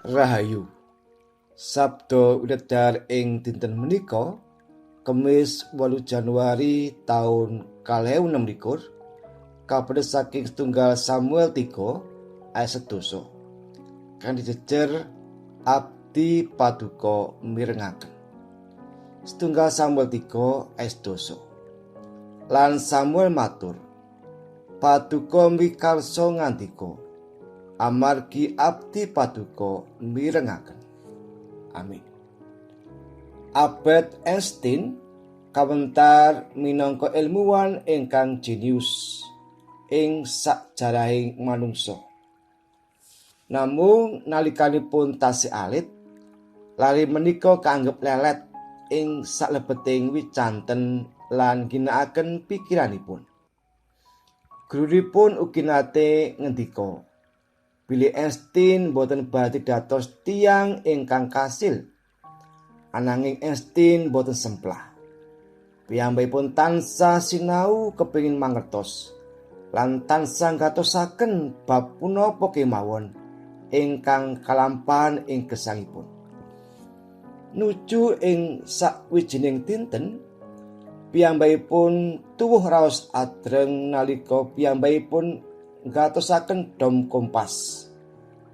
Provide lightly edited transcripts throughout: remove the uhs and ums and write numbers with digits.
Rahayu. Sabda wedar ing dinten menika Kemis 8 Januari taun 2026 kapedes saking setunggal Samuel 3 ayat 1 kang dijejer abdi paduka mirengaken. Setunggal Samuel 3 ayat 1. Lan Samuel matur, paduka mikarsa ngandika, amargi abdi paduka mirengaken. Amin. Albert Einstein kawentar minangka ilmuwan ingkang jenius ing sajarahing manungsa. Namung nalikanipun tasih alit, lari menika kaanggep lelet ing saklebeting wicanten lan ginakaken pikiranipun. Gurunipun ugi nate ngendika, bilih Einstein boten badhe dados tiyang ingkang kasil, ananging Einstein boten semplah. Piyambakipun tansah sinau kepingin mangertos lan tansah gatosaken bab punapa kemawon ingkang kalampahan ing gesangipun. Nuju ing sakwijining dinten, piyambakipun tuwuh raos adreng nalika piyambakipun gatosaken dom kompas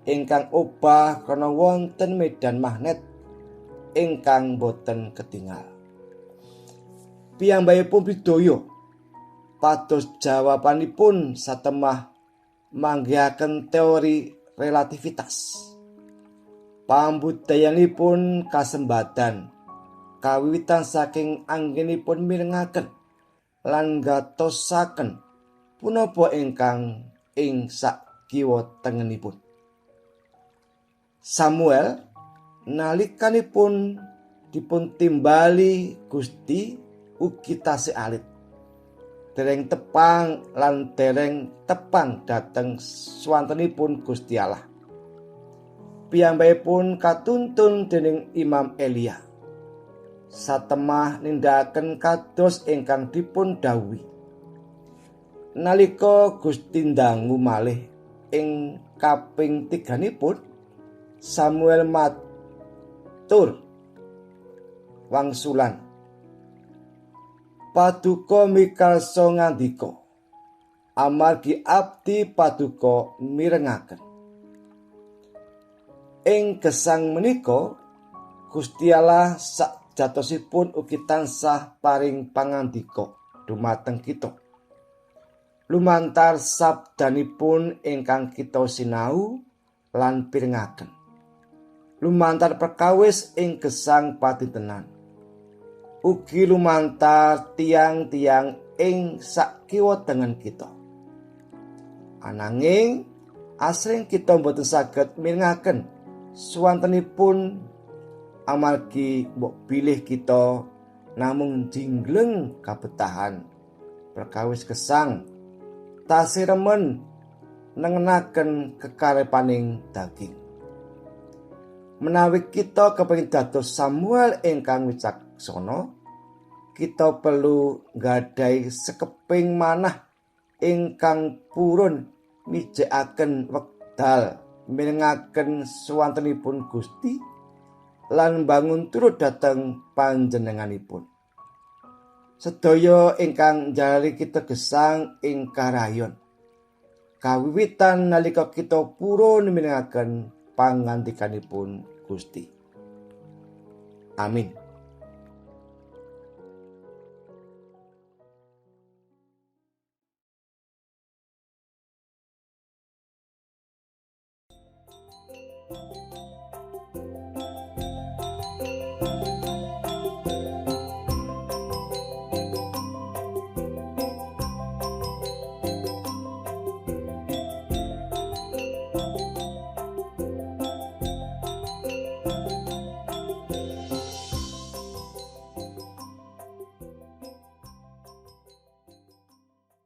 ingkang obah kana wonten medan magnet ingkang boten ketingal. Piyambakipun bidaya pados jawabanipun satemah manggihaken teori relativitas. Pambudayanipun kasembadan kawiwitan saking anggenipun mirengaken lan gatosaken punapa ingkang ing sak kiwa tengenipun. Samuel nalikanipun dipun timbali Gusti ugi tasih alit, dereng tepang lan dereng tepang dhateng swantenipun Gusti Allah. Piyambakipun katuntun dening Imam Elia satemah nindakaken kados ingkang dipun dawuhi. Nalika Gusti ndangu malih ing kaping 3-nipun, Samuel matur wangsulan, paduka mikarsa ngandika, amargi abdi paduka mirengaken. Ing gesang menika Gusti Allah sakjatosipun ugi tansah paring pangandika dumateng kita. Lumantar sabdanipun ingkang kita sinau lan pirengaken. Lumantar perkawis ing gesang padintenan. Ugi lumantar tiang-tiang ing sakiwa tengen kita. Ananging asring kita boten saged mirengaken swantenipun amargi mbok bilih kita namung jingleng kabetahan perkawis gesang tasih remen nengenaken kekarepaning daging. Menawi kita kepengin dados Samuel ingkang wicaksana, kita perlu nggadahi sekeping manah ingkang purun mijekaken wekdal mirengaken swantenipun Gusti lan bangun turut dhateng panjenenganipun. Sedaya ingkang njalari kita gesang ing karayon, kawiwitan nalika kita purun mirengaken pangandikanipun Gusti. Amin.